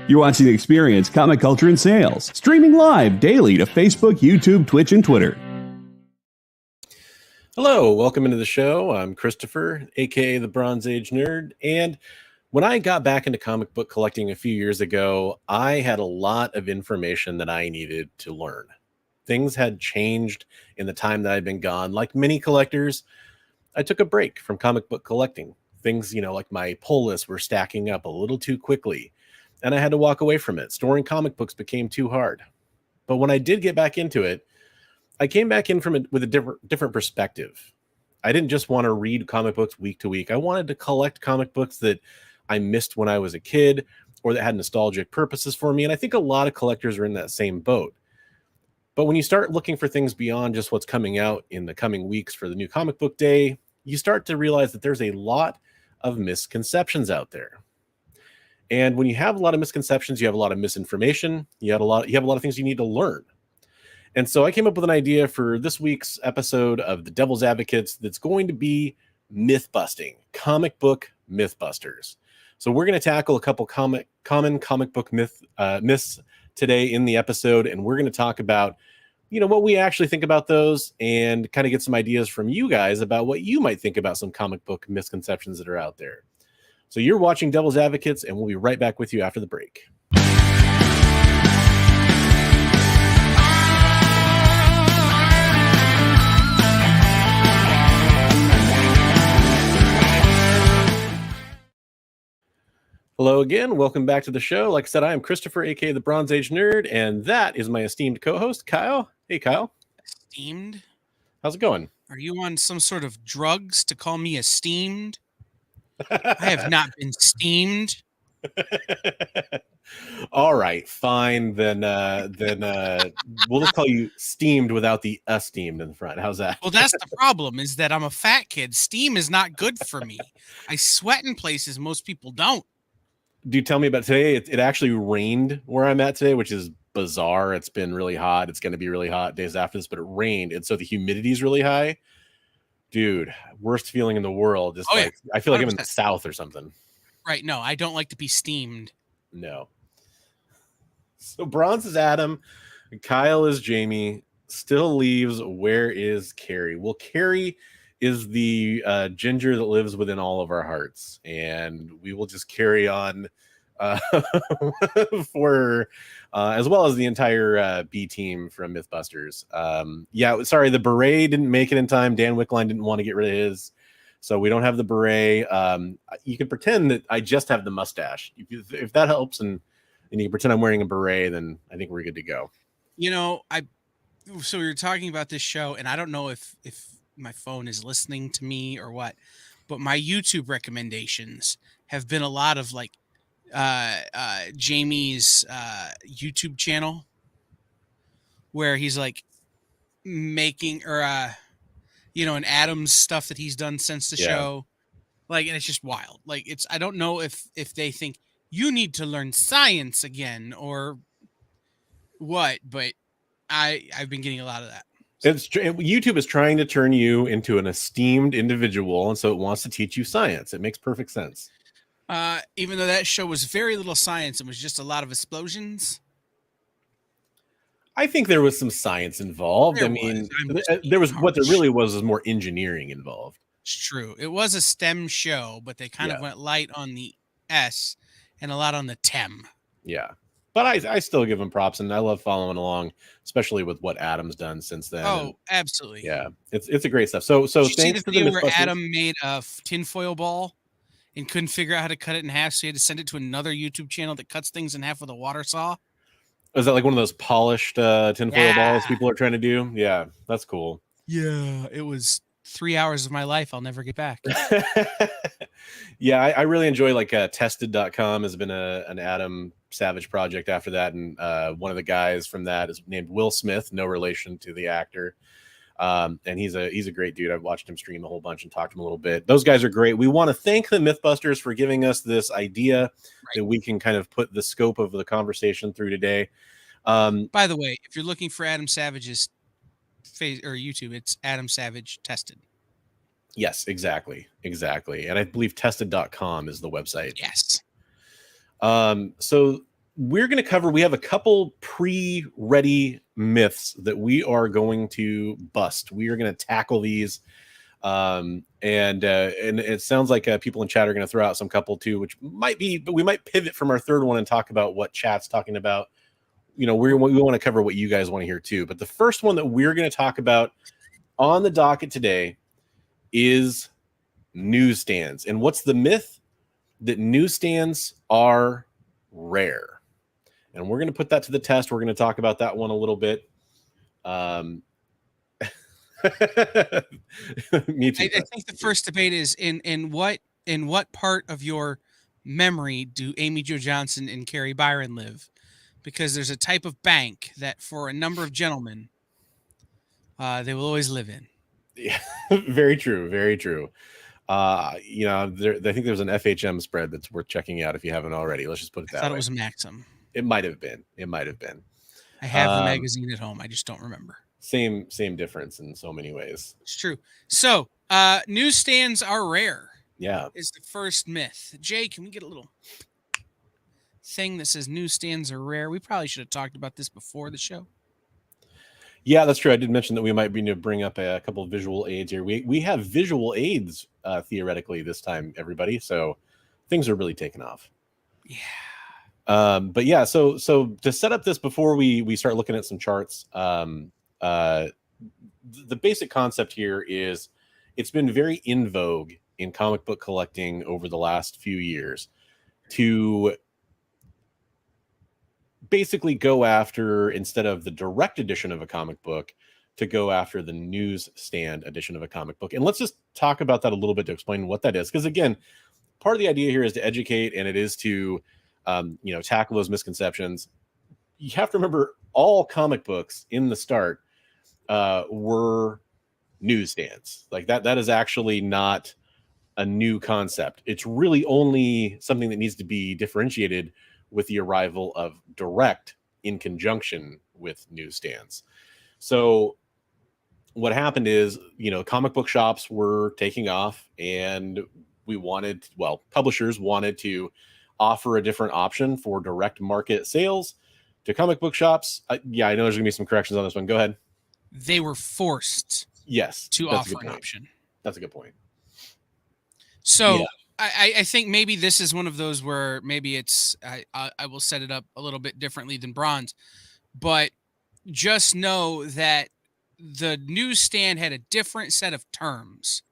You're watching Experience Comic Culture and Sales, streaming live daily to Facebook, YouTube, Twitch, and Twitter. Hello, welcome into the show. I'm Christopher, aka the Bronze Age Nerd, and when I got back into comic book collecting a few years ago, I had a lot of information that I needed to learn. Things had changed in the time that I'd been gone. Like many collectors, I took a break from comic book collecting. Things, like my pull lists were stacking up a little too quickly, and I had to walk away from it. Storing comic books became too hard. But when I did get back into it, I came back in from it with a different perspective. I didn't just want to read comic books week to week. I wanted to collect comic books that I missed when I was a kid or that had nostalgic purposes for me. And I think a lot of collectors are in that same boat. But when you start looking for things beyond just what's coming out in the coming weeks for the new comic book day, you start to realize that there's a lot of misconceptions out there. And when you have a lot of misconceptions, you have a lot of misinformation, you have a lot of things you need to learn. And so I came up with an idea for this week's episode of The Devil's Advocates that's going to be myth busting, comic book myth busters. So we're going to tackle a couple common comic book myths today in the episode, and we're going to talk about, what we actually think about those and kind of get some ideas from you guys about what you might think about some comic book misconceptions that are out there. So you're watching Devil's Advocates, and we'll be right back with you after the break. Hello again. Welcome back to the show. Like I said, I am Christopher, aka the Bronze Age Nerd, and that is my esteemed co-host, Kyle. Hey, Kyle. Esteemed? How's it going? Are you on some sort of drugs to call me esteemed? I have not been steamed. All right, fine. Then we'll just call you steamed without the esteemed in the front. How's that? Well, that's the problem, is that I'm a fat kid. Steam is not good for me. I sweat in places most people don't. Do you tell me about today? It actually rained where I'm at today, which is bizarre. It's been really hot. It's going to be really hot days after this, but it rained. And so the humidity is really high. Dude, worst feeling in the world. Just I feel like 100%. I'm in the South or something. Right. No, I don't like to be steamed. No. So Bronze is Adam. Kyle is Jamie. Still leaves. Where is Carrie? Well, Carrie is the ginger that lives within all of our hearts, and we will just carry on for her, as well as the entire B team from Mythbusters. Sorry, the beret didn't make it in time. Dan Wickline didn't want to get rid of his, so we don't have the beret. You can pretend that I just have the mustache if that helps, and you can pretend I'm wearing a beret. Then I think we're good to go. So we were talking about this show, and I don't know if my phone is listening to me or what, but my YouTube recommendations have been a lot of like Jamie's YouTube channel where he's like making and Adam's stuff that he's done since the show, and it's just wild. I don't know if they think you need to learn science again or what, but I've been getting a lot of that. YouTube is trying to turn you into an esteemed individual, and so it wants to teach you science. It makes perfect sense. Even though that show was very little science, it was just a lot of explosions. I think there was some science involved. There was more engineering involved. It's true. It was a STEM show, but they kind of went light on the S and a lot on the TEM. Yeah. But I still give him props, and I love following along, especially with what Adam's done since then. Oh, absolutely. Yeah, it's a great stuff. So did you see the video where Adam made a tinfoil ball and couldn't figure out how to cut it in half, so he had to send it to another YouTube channel that cuts things in half with a water saw? Is that like one of those polished tinfoil balls people are trying to do? Yeah, that's cool. Yeah, it was 3 hours of my life I'll never get back. Yeah, I really enjoy tested.com has been an Adam Savage project after that, and one of the guys from that is named Will Smith, no relation to the actor, and he's a great dude. I've watched him stream a whole bunch and talked to him a little bit. Those guys are great. We want to thank the Mythbusters for giving us this idea that we can kind of put the scope of the conversation through today. By the way, if you're looking for Adam Savage's face or YouTube, it's Adam Savage Tested. Yes, exactly. And I believe tested.com is the website. Yes. So we're going to cover, we have a couple pre-ready myths that we are going to bust. We are going to tackle these. And it sounds like people in chat are going to throw out some couple too, which might be, but we might pivot from our third one and talk about what chat's talking about. We want to cover what you guys want to hear too. But the first one that we're going to talk about on the docket today is newsstands. And what's the myth? That newsstands are rare. And we're going to put that to the test. We're going to talk about that one a little bit. Me too. I think the first debate is in what part of your memory do Amy Jo Johnson and Carrie Byron live? Because there's a type of bank that for a number of gentlemen, they will always live in. Yeah, very true. Very true. I think there's an FHM spread that's worth checking out if you haven't already. Let's just put it that way. I thought it was a Maxim. It might have been. I have the magazine at home. I just don't remember. Same difference in so many ways. It's true. So, newsstands are rare. Yeah. Is the first myth. Jay, can we get a little thing that says newsstands are rare? We probably should have talked about this before the show. Yeah, that's true. I did mention that we might be to bring up a couple of visual aids here. We have visual aids theoretically this time, everybody. So things are really taking off. Yeah. But yeah, so to set up this before we start looking at some charts, the basic concept here is it's been very in vogue in comic book collecting over the last few years to basically go after, instead of the direct edition of a comic book, to go after the newsstand edition of a comic book. And let's just talk about that a little bit to explain what that is. Because again, part of the idea here is to educate, and it is to tackle those misconceptions. You have to remember all comic books in the start were newsstands. Like that is actually not a new concept. It's really only something that needs to be differentiated with the arrival of direct in conjunction with newsstands. So what happened is, comic book shops were taking off, and publishers wanted to offer a different option for direct market sales to comic book shops. I know there's gonna be some corrections on this one. Go ahead. They were forced to offer an option. That's a good point. So yeah. I think maybe this is one of those where maybe it's I will set it up a little bit differently than Bronze, but just know that the newsstand had a different set of terms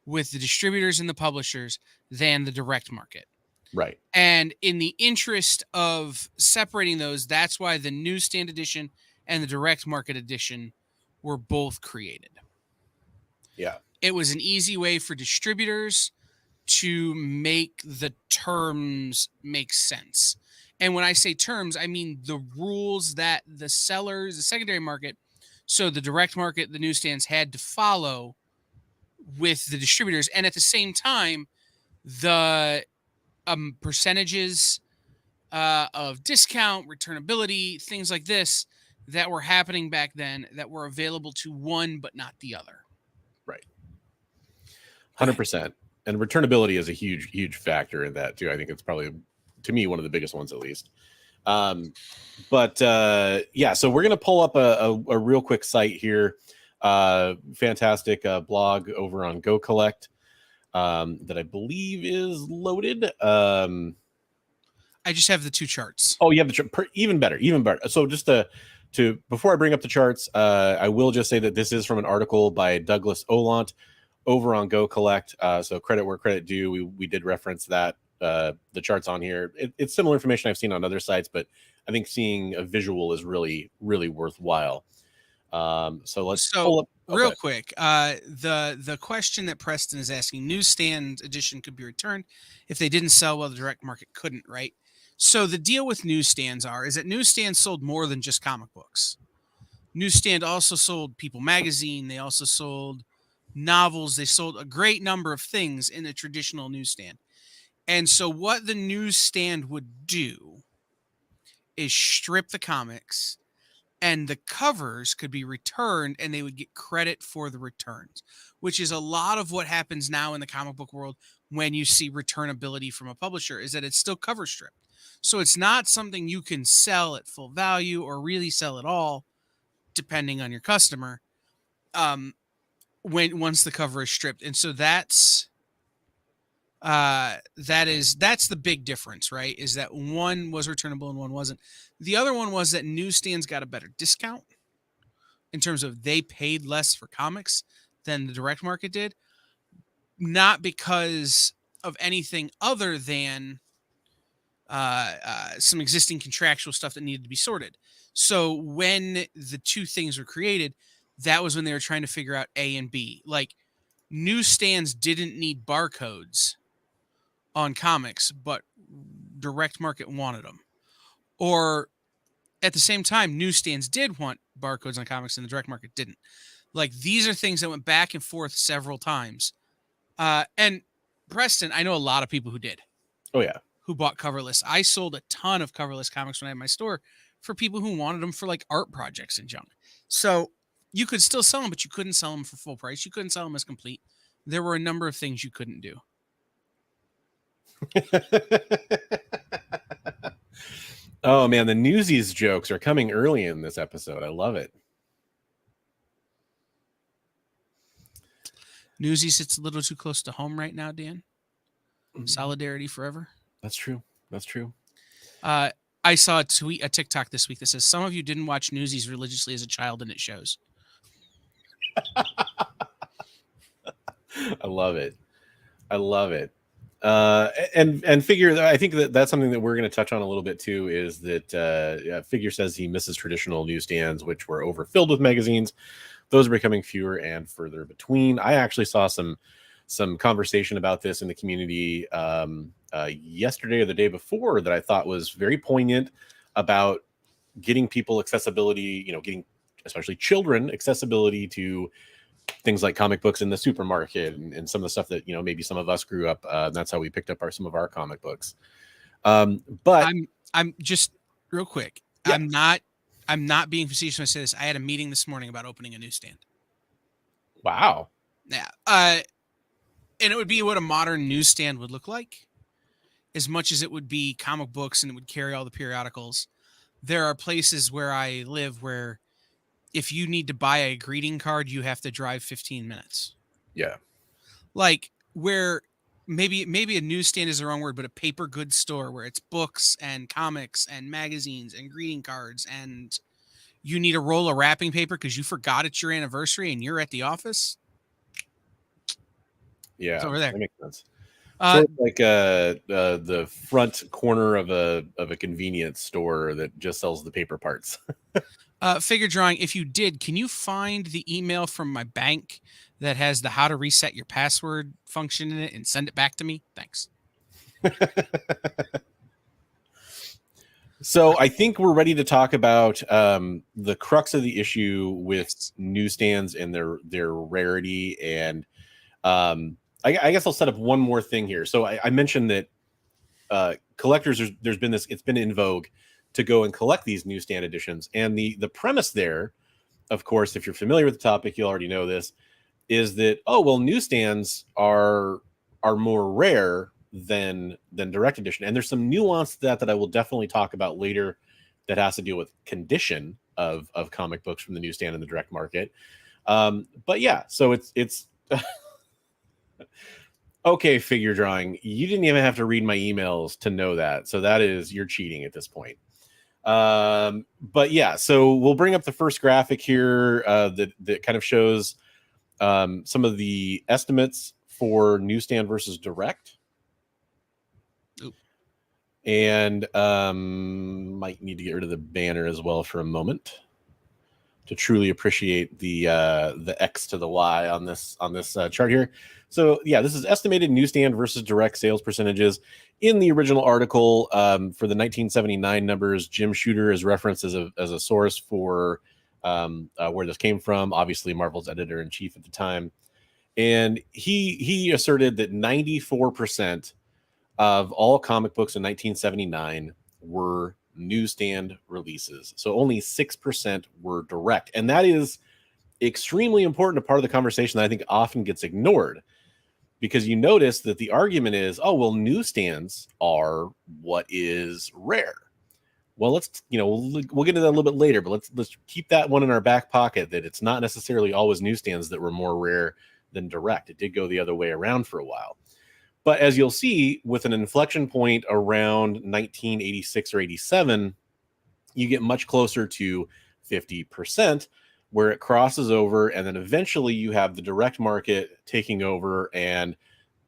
with the distributors and the publishers than the direct market. Right. And in the interest of separating those, that's why the newsstand edition and the direct market edition were both created. Yeah. It was an easy way for distributors to make the terms make sense. And when I say terms, I mean the rules that the sellers, the secondary market, so the direct market, the newsstands had to follow with the distributors. And at the same time, the percentages of discount, returnability, things like this that were happening back then that were available to one but not the other. Right. 100%. And returnability is a huge factor in that too. I think it's probably, to me, one of the biggest ones at least. So we're going to pull up a real quick site here. Fantastic blog over on Go Collect that I believe is loaded. I just have the two charts. Oh, you have the chart. Even better. So just to before I bring up the charts, I will just say that this is from an article by Douglas Olant over on Go Collect. So credit where credit due. We did reference that the charts on here. It's similar information I've seen on other sites, but I think seeing a visual is really, really worthwhile. So let's pull up real quick. The question that Preston is asking: newsstand edition could be returned if they didn't sell well. The direct market couldn't, right? So the deal with newsstands is that newsstands sold more than just comic books. Newsstand also sold People magazine. They also sold novels. They sold a great number of things in the traditional newsstand. And so what the newsstand would do is strip the comics and the covers could be returned and they would get credit for the returns, which is a lot of what happens now in the comic book world when you see returnability from a publisher, is that it's still cover stripped. So it's not something you can sell at full value or really sell at all, depending on your customer, once the cover is stripped. And so that's the big difference, right? Is that one was returnable and one wasn't. The other one was that newsstands got a better discount in terms of they paid less for comics than the direct market did, not because of anything other than some existing contractual stuff that needed to be sorted. So when the two things were created, that was when they were trying to figure out A and B. Like, newsstands didn't need barcodes on comics, but direct market wanted them. Or at the same time, newsstands did want barcodes on comics and the direct market didn't. Like, these are things that went back and forth several times. And Preston, I know a lot of people who did. Oh, yeah. Who bought coverless. I sold a ton of coverless comics when I had my store for people who wanted them for like art projects and junk. So you could still sell them, but you couldn't sell them for full price. You couldn't sell them as complete. There were a number of things you couldn't do. Oh man, the Newsies jokes are coming early in this episode. I love it. Newsies sits a little too close to home right now, Dan. Solidarity forever. That's true. That's true. I saw a TikTok this week that says some of you didn't watch Newsies religiously as a child, and it shows. I love it. I love it. And Figure, I think that's something that we're going to touch on a little bit too, is that Figure says he misses traditional newsstands, which were overfilled with magazines. Those are becoming fewer and further between. I actually saw some conversation about this in the community yesterday or the day before that I thought was very poignant about getting people accessibility, getting especially children accessibility to things like comic books in the supermarket and some of the stuff that, maybe some of us grew up. That's how we picked up some of our comic books. But I'm just real quick. Yeah. I'm not being facetious when I say this. I had a meeting this morning about opening a newsstand. Wow. Yeah. And it would be what a modern newsstand would look like, as much as it would be comic books and it would carry all the periodicals. There are places where I live where if you need to buy a greeting card, you have to drive 15 minutes. Yeah. Like, where maybe a newsstand is the wrong word, but a paper goods store where it's books and comics and magazines and greeting cards, and you need a roll of wrapping paper because you forgot it's your anniversary and you're at the office. Yeah, it's over there. That makes sense. Sort of like the front corner of a convenience store that just sells the paper parts. Figure drawing. If you did, can you find the email from my bank that has the how to reset your password function in it and send it back to me? Thanks. So I think we're ready to talk about the crux of the issue with newsstands and their rarity. And I guess I'll set up one more thing here. So I mentioned that collectors, there's been this, it's been in vogue to go and collect these newsstand editions. And the premise there, of course, if you're familiar with the topic, you already know this, is that, newsstands are more rare than direct edition. And there's some nuance to that I will definitely talk about later that has to deal with condition of comic books from the newsstand and the direct market. But yeah, so it's okay, Figure drawing. You didn't even have to read my emails to know that. So you're cheating at this point. But yeah, so we'll bring up the first graphic here that kind of shows some of the estimates for newsstand versus direct. Oop. And might need to get rid of the banner as well for a moment to truly appreciate the X to the Y on this chart here. So yeah, this is estimated newsstand versus direct sales percentages. In the original article for the 1979 numbers, Jim Shooter is referenced as a source for where this came from. Obviously, Marvel's editor-in-chief at the time, and he asserted that 94% of all comic books in 1979 were newsstand releases. So only 6% were direct. And that is extremely important, a part of the conversation that I think often gets ignored, because you notice that the argument is, oh, well, newsstands are what is rare. Well, let's, we'll get into that a little bit later, but let's keep that one in our back pocket, that it's not necessarily always newsstands that were more rare than direct. It did go the other way around for a while. But as you'll see, with an inflection point around 1986 or 87, you get much closer to 50%, where it crosses over, and then eventually you have the direct market taking over and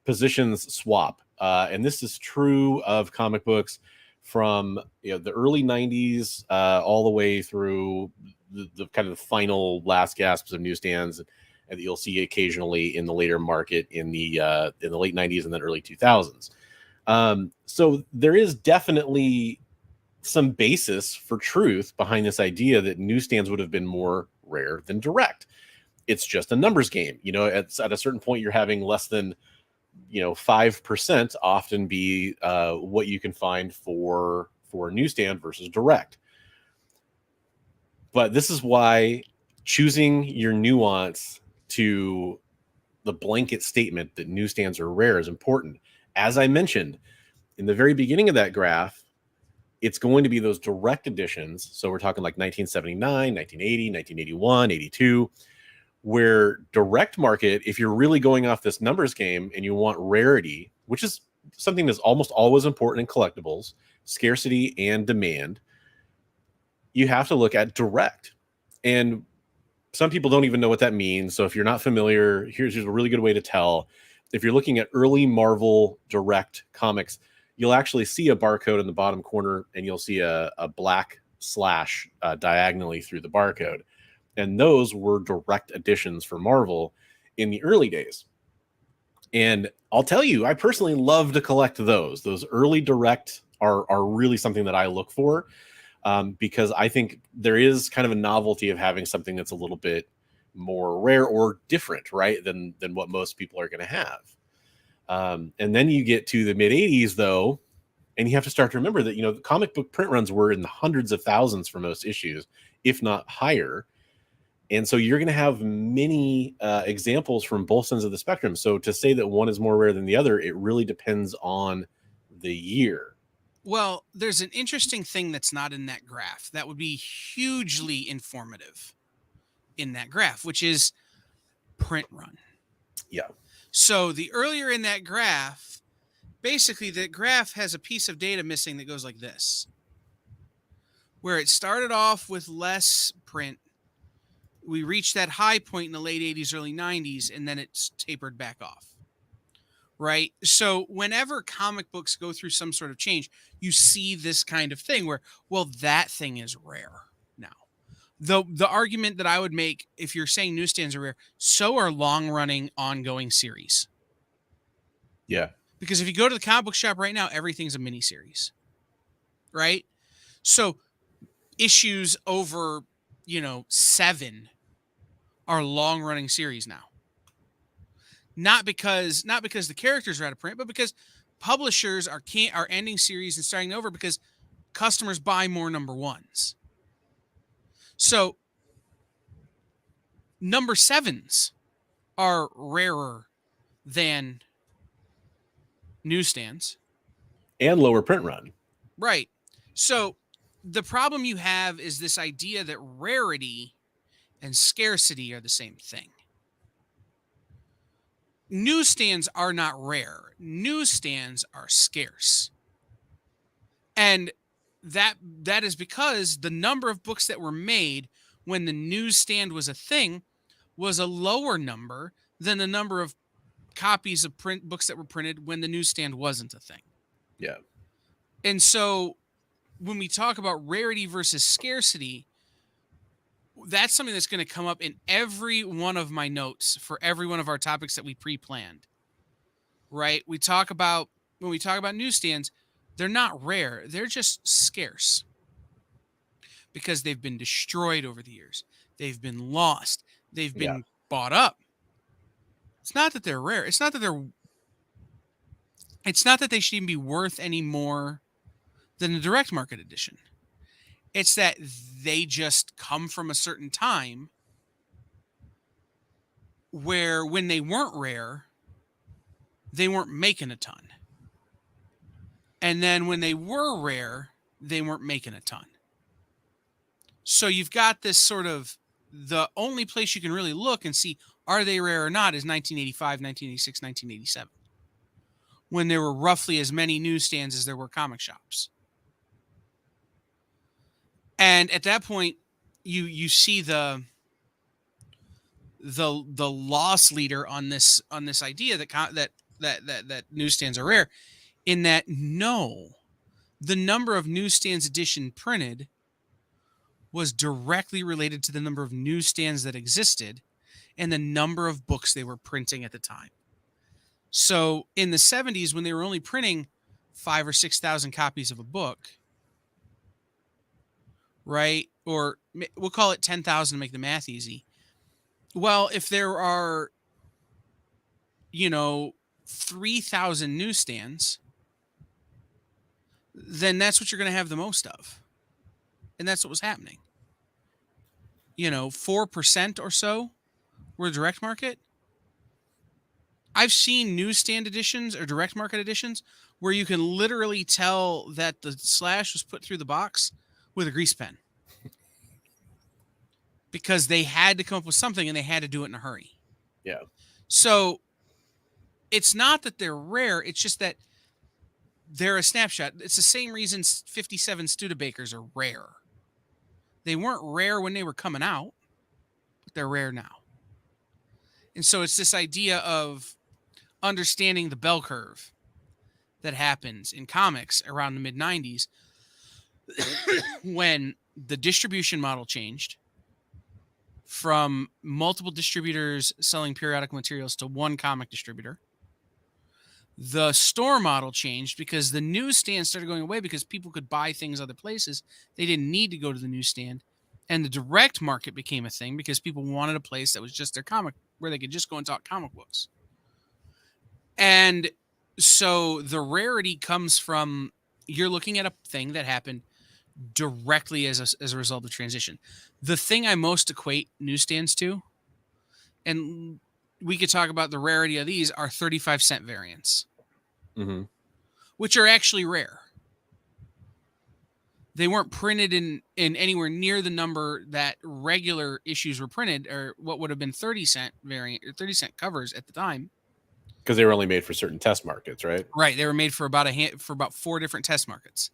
positions swap. And this is true of comic books from the early 90s all the way through the kind of the final last gasps of newsstands, and you'll see occasionally in the later market in the late 90s and then early 2000s. So there is definitely some basis for truth behind this idea that newsstands would have been more rare than direct. It's just a numbers game. At a certain point, you're having less than 5% often be what you can find for a newsstand versus direct. But this is why choosing your nuance to the blanket statement that newsstands are rare is important. As I mentioned in the very beginning of that graph, it's going to be those direct editions. So we're talking like 1979, 1980, 1981, 82, where direct market, if you're really going off this numbers game and you want rarity, which is something that's almost always important in collectibles, scarcity and demand, you have to look at direct. And some people don't even know what that means. So if you're not familiar, here's a really good way to tell. If you're looking at early Marvel direct comics, you'll actually see a barcode in the bottom corner, and you'll see a black slash diagonally through the barcode. And those were direct editions for Marvel in the early days. And I'll tell you, I personally love to collect those. Those early direct are really something that I look for, because I think there is kind of a novelty of having something that's a little bit more rare or different, right, than what most people are going to have. And then you get to the mid 80s, though, and you have to start to remember that, the comic book print runs were in the hundreds of thousands for most issues, if not higher. And so you're going to have many examples from both ends of the spectrum. So to say that one is more rare than the other, it really depends on the year. Well, there's an interesting thing that's not in that graph that would be hugely informative in that graph, which is print run. Yeah. So the earlier in that graph, basically the graph has a piece of data missing that goes like this, where it started off with less print. We reached that high point in the late 80s, early 90s, and then it's tapered back off. Right? So whenever comic books go through some sort of change, you see this kind of thing where, well, that thing is rare now. The argument that I would make, if you're saying newsstands are rare, so are long-running, ongoing series. Yeah. Because if you go to the comic book shop right now, everything's a miniseries. Right? So issues over, 7 are long-running series now. Not because the characters are out of print, but because publishers are ending series and starting over because customers buy more number ones. So number 7s are rarer than newsstands. And lower print run. Right. So the problem you have is this idea that rarity and scarcity are the same thing. Newsstands are not rare. Newsstands are scarce. And that is because the number of books that were made when the newsstand was a thing was a lower number than the number of copies of print books that were printed when the newsstand wasn't a thing. Yeah. And so when we talk about rarity versus scarcity, that's something that's going to come up in every one of my notes for every one of our topics that we pre-planned. Right? When we talk about newsstands, they're not rare. They're just scarce because they've been destroyed over the years. They've been lost. They've been bought up. It's not that they're rare. It's not that they should even be worth any more than a direct market edition. It's that they just come from a certain time where when they weren't rare, they weren't making a ton. And then when they were rare, they weren't making a ton. So you've got this sort of, the only place you can really look and see are they rare or not is 1985, 1986, 1987, when there were roughly as many newsstands as there were comic shops. And at that point, you see the loss leader on this idea that newsstands are rare, in that no, the number of newsstands edition printed was directly related to the number of newsstands that existed and the number of books they were printing at the time. So in the 70s, when they were only printing 5,000 or 6,000 copies of a book, right? Or we'll call it 10,000 to make the math easy. Well, if there are, 3,000 newsstands, then that's what you're going to have the most of. And that's what was happening. 4% or so were direct market. I've seen newsstand editions or direct market editions where you can literally tell that the slash was put through the box with a grease pen. Because they had to come up with something and they had to do it in a hurry. Yeah. So it's not that they're rare. It's just that they're a snapshot. It's the same reason 57 Studebakers are rare. They weren't rare when they were coming out, but they're rare now. And so it's this idea of understanding the bell curve that happens in comics around the mid-90s when the distribution model changed from multiple distributors selling periodic materials to one comic distributor. The store model changed because the newsstand started going away because people could buy things other places. They didn't need to go to the newsstand. And the direct market became a thing because people wanted a place that was just their comic, where they could just go and talk comic books. And so the rarity comes from, you're looking at a thing that happened directly as a result of transition. The thing I most equate newsstands to, and we could talk about the rarity of these, are 35-cent variants, which are actually rare. They weren't printed in anywhere near the number that regular issues were printed, or what would have been 30-cent variant or 30-cent covers at the time. Because they were only made for certain test markets, right? Right. They were made for about 4 different test markets.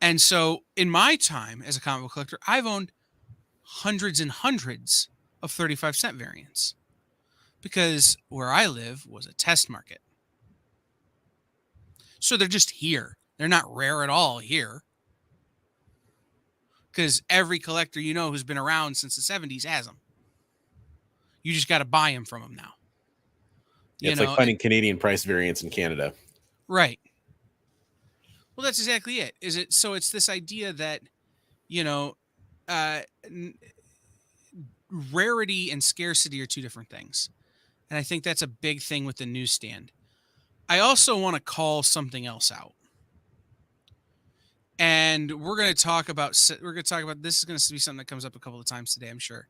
And so in my time as a comic book collector, I've owned hundreds and hundreds of 35-cent variants because where I live was a test market. So they're just here. They're not rare at all here because every collector who's been around since the 70s has them. You just got to buy them from them now. It's like finding Canadian price variants in Canada. Right. Well, that's exactly it. So it's this idea that, rarity and scarcity are two different things. And I think that's a big thing with the newsstand. I also want to call something else out. And we're going to talk about this is going to be something that comes up a couple of times today, I'm sure.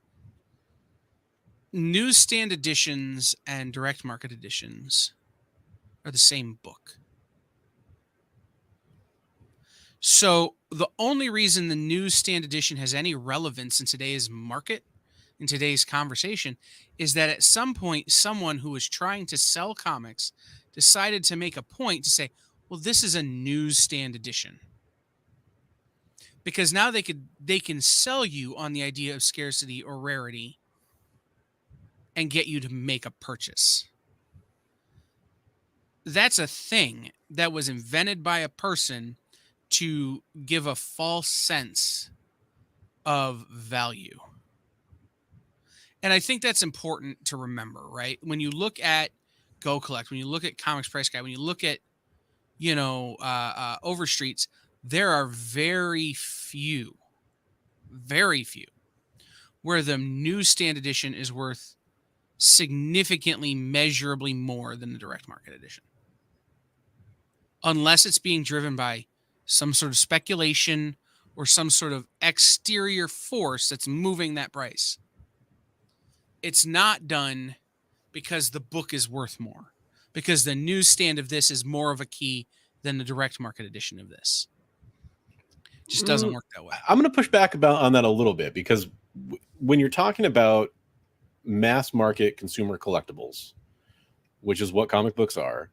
Newsstand editions and direct market editions are the same book. So the only reason the newsstand edition has any relevance in today's market, in today's conversation, is that at some point, someone who was trying to sell comics decided to make a point to say, well, this is a newsstand edition. Because now they can sell you on the idea of scarcity or rarity and get you to make a purchase. That's a thing that was invented by a person to give a false sense of value. And I think that's important to remember, right? When you look at Go Collect, when you look at Comics Price Guide, when you look at, Overstreets, there are very few where the newsstand edition is worth significantly, measurably more than the direct market edition. Unless it's being driven by some sort of speculation or some sort of exterior force that's moving that price. It's not done because the book is worth more, because the newsstand of this is more of a key than the direct market edition of this. It just doesn't work that way. I'm going to push back on that a little bit, because when you're talking about mass market consumer collectibles, which is what comic books are,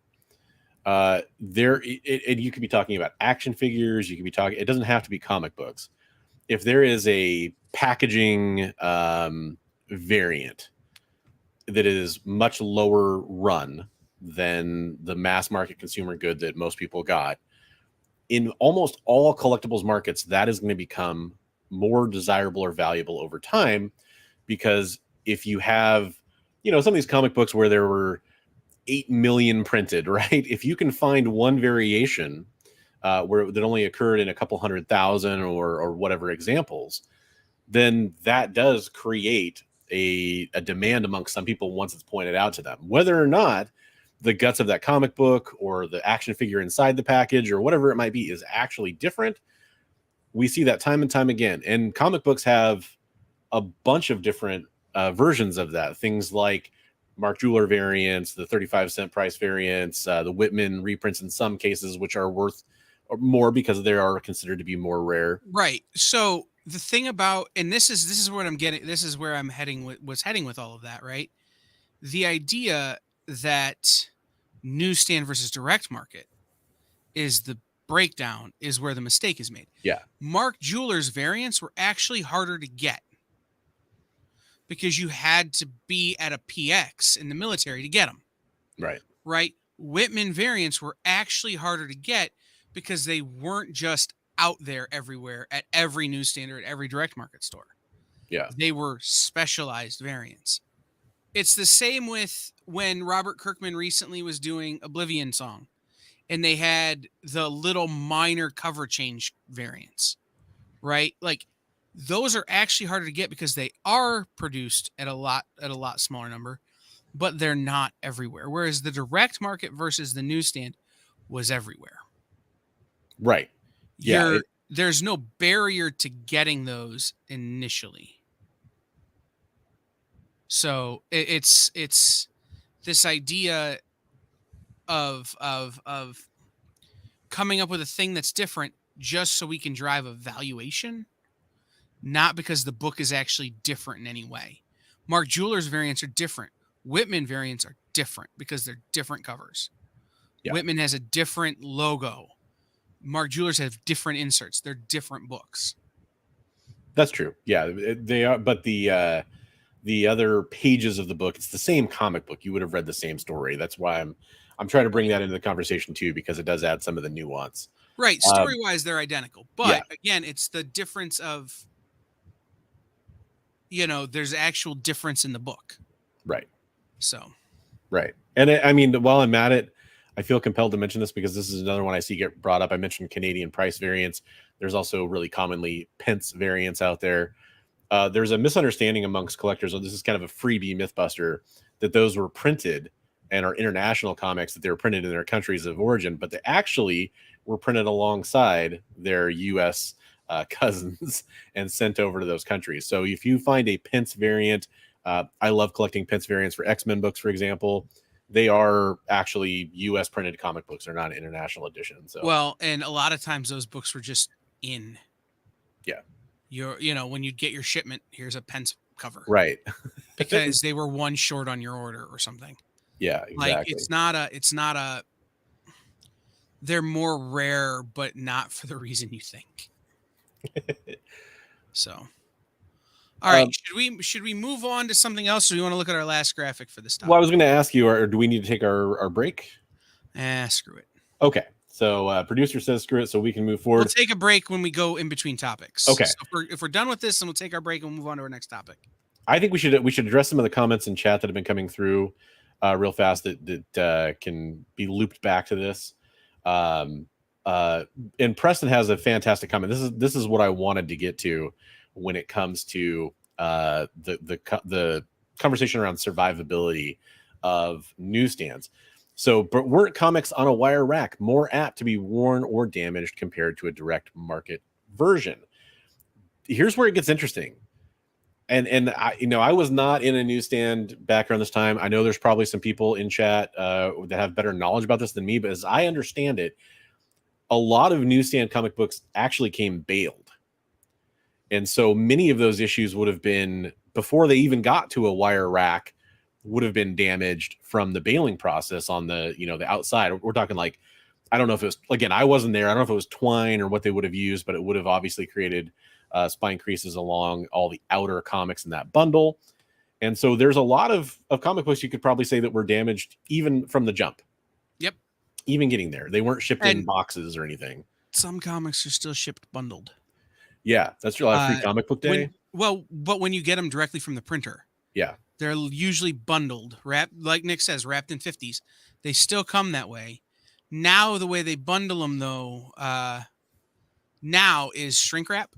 you could be talking about action figures. You could be talking, it doesn't have to be comic books. If there is a packaging variant that is much lower run than the mass market consumer good that most people got, in almost all collectibles markets, that is going to become more desirable or valuable over time. Because if you have, some of these comic books where there were 8 million printed, right? If you can find one variation where that only occurred in a couple 100,000 or whatever examples, then that does create a demand amongst some people once it's pointed out to them. Whether or not the guts of that comic book or the action figure inside the package or whatever it might be is actually different, we see that time and time again. And comic books have a bunch of different versions of that. Things like Mark Jeweler variants, the 35-cent price variants, the Whitman reprints in some cases, which are worth more because they are considered to be more rare. Right. So the thing about, and this is what I'm getting, this is where I'm heading with all of that, right? The idea that newsstand versus direct market is the breakdown, is where the mistake is made. Yeah. Mark Jeweler's variants were actually harder to get because you had to be at a PX in the military to get them. Right. Right. Whitman variants were actually harder to get because they weren't just out there everywhere at every newsstand or at every direct market store. Yeah. They were specialized variants. It's the same with when Robert Kirkman recently was doing Oblivion Song, and they had the little minor cover change variants, right? Like, those are actually harder to get because they are produced at a lot smaller number, but they're not everywhere. Whereas the direct market versus the newsstand was everywhere. Right. Yeah. There's no barrier to getting those initially. So it's this idea of coming up with a thing that's different just so we can drive a valuation, not because the book is actually different in any way. Mark Jeweler's variants are different. Whitman variants are different because they're different covers. Yeah. Whitman has a different logo. Mark Jeweler's have different inserts. They're different books. That's true. Yeah, they are. But the other pages of the book, it's the same comic book. You would have read the same story. That's why I'm trying to bring that into the conversation too, because it does add some of the nuance. Right. Story-wise, they're identical. But again, it's the difference of, there's actual difference in the book. Right. So. Right. And I mean, while I'm at it, I feel compelled to mention this because this is another one I see get brought up. I mentioned Canadian price variants. There's also really commonly pence variants out there. There's a misunderstanding amongst collectors. This is kind of a freebie mythbuster that those were printed and are international comics, that they were printed in their countries of origin, but they actually were printed alongside their U.S. Cousins and sent over to those countries. So if you find a pence variant, I love collecting pence variants for X-Men books, for example. They are actually U.S. printed comic books. They're not an international edition. So well, and a lot of times those books were just in. Yeah. When you'd get your shipment, here's a pence cover. Right. Because they were one short on your order or something. Yeah, exactly. Like it's not a they're more rare, but not for the reason you think. So all right, should we move on to something else, or do you want to look at our last graphic for this topic? Well, I was going to ask you, or do we need to take our break? Screw it. Okay. So producer says screw it, so we can move forward. We'll take a break when we go in between topics. Okay. So if we're done with this, then we'll take our break and move on to our next topic. I think we should address some of the comments in chat that have been coming through real fast that can be looped back to this. And Preston has a fantastic comment. This is what I wanted to get to when it comes to the conversation around survivability of newsstands. So, but weren't comics on a wire rack more apt to be worn or damaged compared to a direct market version? here's where it gets interesting. And I, I was not in a newsstand back around this time. I know there's probably some people in chat that have better knowledge about this than me, but as I understand it, a lot of newsstand comic books actually came bailed. And so many of those issues would have been, before they even got to a wire rack, would have been damaged from the bailing process on the, the outside. We're talking like, I don't know if it was, again, I wasn't there. I don't know if it was twine or what they would have used, but it would have obviously created spine creases along all the outer comics in that bundle. And so there's a lot of comic books you could probably say that were damaged even from the jump. Yep. Even getting there. They weren't shipped in boxes or anything. Some comics are still shipped bundled. Yeah, that's your free comic book day. But when you get them directly from the printer. Yeah. They're usually bundled, wrapped, like Nick says, wrapped in 50s. They still come that way. Now the way they bundle them, though, now is shrink wrap,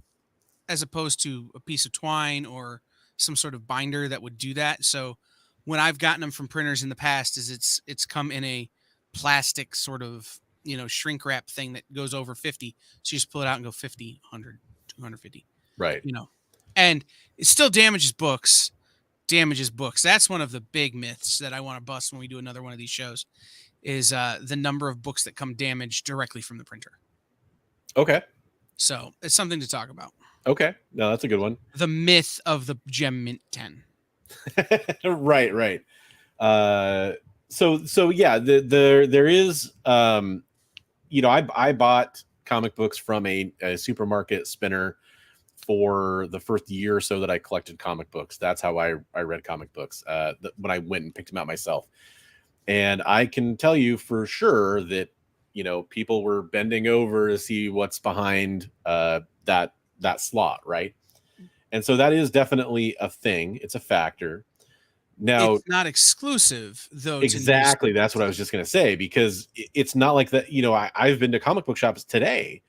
as opposed to a piece of twine or some sort of binder that would do that. So when I've gotten them from printers in the past, it's come in a plastic sort of, shrink wrap thing that goes over 50. So you just pull it out and go 50, 100, 250. Right. And it still damages books. That's one of the big myths that I want to bust when we do another one of these shows, is the number of books that come damaged directly from the printer. Okay. So it's something to talk about. Okay. No, that's a good one. The myth of the Gem Mint 10. Right. So yeah, there is, I bought comic books from a supermarket spinner for the first year or so that I collected comic books. That's how I read comic books when I went and picked them out myself. And I can tell you for sure that, people were bending over to see what's behind that slot, right? And so that is definitely a thing. It's a factor. Now, it's not exclusive, though. Exactly. That's what I was just going to say, because it's not like that. I've been to comic book shops today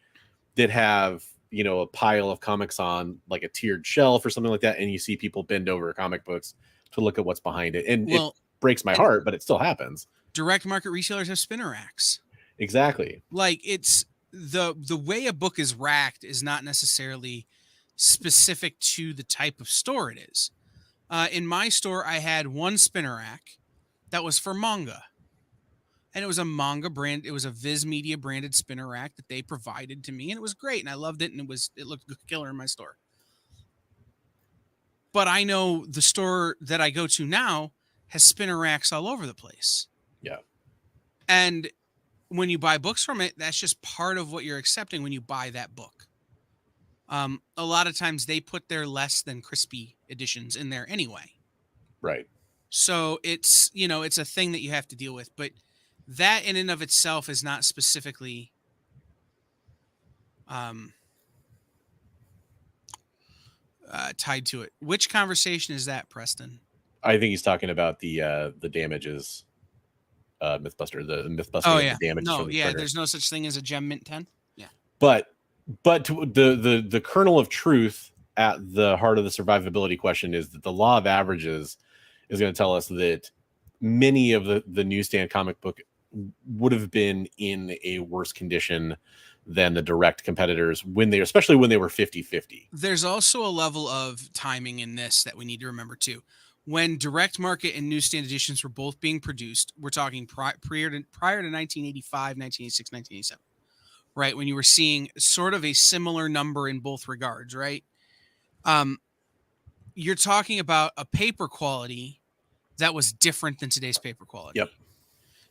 that have, a pile of comics on like a tiered shelf or something like that. And you see people bend over comic books to look at what's behind it. And it breaks my heart, but it still happens. Direct market resellers have spinner racks. Exactly. Like, it's the way a book is racked is not necessarily specific to the type of store it is. In my store, I had one spinner rack that was for manga. And it was a manga brand. It was a Viz Media branded spinner rack that they provided to me. And it was great. And I loved it. And it looked killer in my store. But I know the store that I go to now has spinner racks all over the place. Yeah. And when you buy books from it, that's just part of what you're accepting when you buy that book. A lot of times they put their less than crispy editions in there anyway. Right. So it's, it's a thing that you have to deal with. But that in and of itself is not specifically tied to it. Which conversation is that, Preston? I think he's talking about the damages. Mythbuster, the Mythbuster. Oh yeah, the damages no, the yeah. printer. There's no such thing as a Gem Mint 10. Yeah, but the kernel of truth at the heart of the survivability question is that the law of averages is going to tell us that many of the newsstand comic book would have been in a worse condition than the direct competitors especially when they were 50-50. There's also a level of timing in this that we need to remember too. When direct market and newsstand editions were both being produced, we're talking prior to 1985, 1986, 1987, right? When you were seeing sort of a similar number in both regards, right? You're talking about a paper quality that was different than today's paper quality. Yep.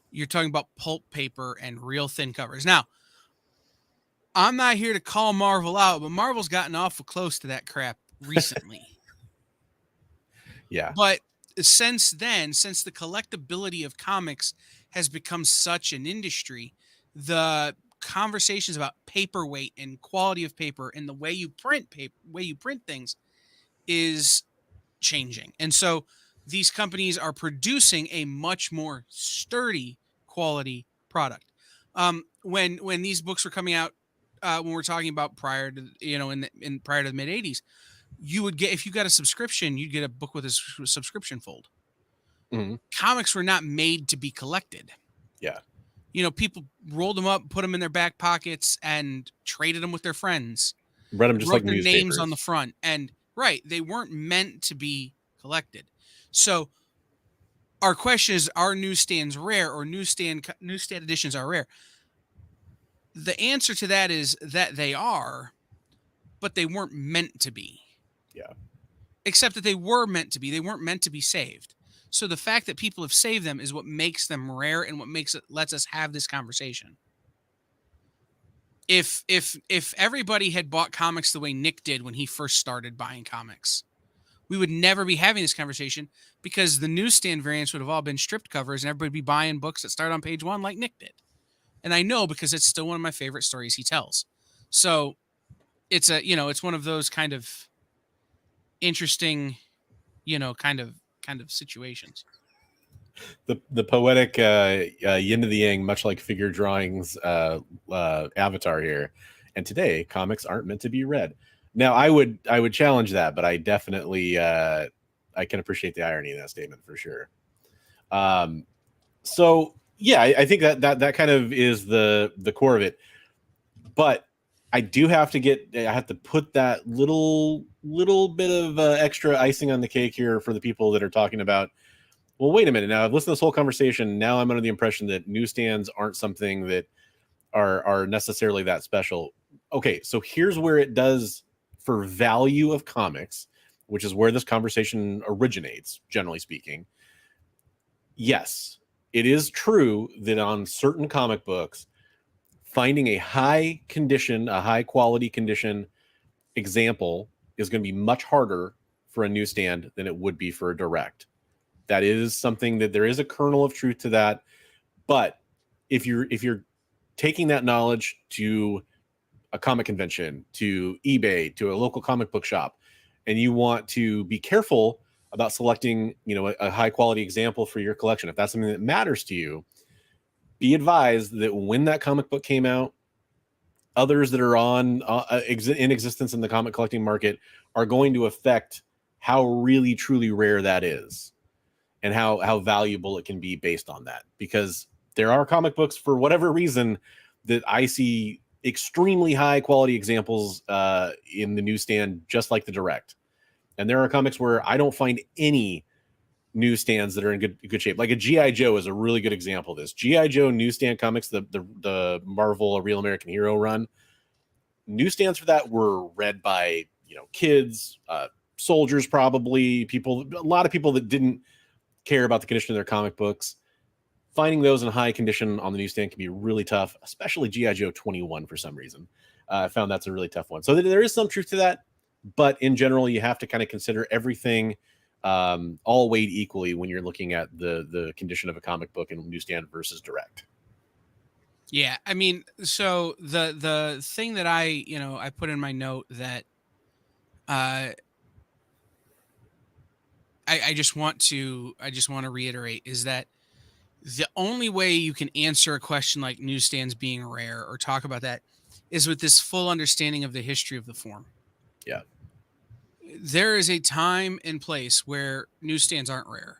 You're talking about pulp paper and real thin covers. Now, I'm not here to call Marvel out, but Marvel's gotten awful close to that crap recently. Yeah. But since then, since the collectability of comics has become such an industry, the conversations about paperweight and quality of paper and the way you print things is changing. And so these companies are producing a much more sturdy quality product. When these books were coming out, when we're talking about prior to, prior to the mid 80s, you would get, if you got a subscription, you'd get a book with a subscription fold. Mm-hmm. Comics were not made to be collected. Yeah. People rolled them up, put them in their back pockets, and traded them with their friends. read them just like their newspapers. names on the front, and they weren't meant to be collected. So our question is, are newsstands rare, or newsstand editions are rare? The answer to that is that they are, but they weren't meant to be. Yeah. Except that they were meant to be. They weren't meant to be saved. So the fact that people have saved them is what makes them rare, and what lets us have this conversation. If everybody had bought comics the way Nick did when he first started buying comics, we would never be having this conversation, because the newsstand variants would have all been stripped covers and everybody would be buying books that start on page 1 like Nick did. And I know, because it's still one of my favorite stories he tells. So it's it's one of those kind of interesting, kind of situations. The poetic yin to the yang, much like figure drawings avatar here. And today, comics aren't meant to be read. Now, I would challenge that, but I definitely I can appreciate the irony in that statement for sure. So yeah, I think that kind of is the core of it. But I do have to put that little bit of extra icing on the cake here for the people that are talking about, well, wait a minute. Now I've listened to this whole conversation. Now I'm under the impression that newsstands aren't something that are necessarily that special. Okay, so here's where it does for value of comics, which is where this conversation originates, generally speaking. Yes, it is true that on certain comic books, finding a high quality condition example is going to be much harder for a newsstand than it would be for a direct. That is something that there is a kernel of truth to that. But if you're taking that knowledge to a comic convention, to eBay, to a local comic book shop, and you want to be careful about selecting, a high quality example for your collection, if that's something that matters to you, be advised that when that comic book came out, others that are in existence in the comic collecting market are going to affect how really truly rare that is, and how valuable it can be based on that. Because there are comic books, for whatever reason, that I see extremely high quality examples in the newsstand, just like the direct. And there are comics where I don't find any newsstands that are in good shape. Like a G.I. Joe is a really good example of this. G.I. Joe newsstand comics, the Marvel, A Real American Hero run, newsstands for that were read by kids, soldiers, probably a lot of people that didn't care about the condition of their comic books. Finding those in high condition on the newsstand can be really tough, especially G.I. Joe 21 for some reason. I found that's a really tough one. So there is some truth to that, but in general, you have to kind of consider everything all weighed equally when you're looking at the condition of a comic book in newsstand versus direct. Yeah, I mean, so the thing that I put in my note that I just want to reiterate is that the only way you can answer a question like newsstands being rare or talk about that is with this full understanding of the history of the form. Yeah. There is a time and place where newsstands aren't rare,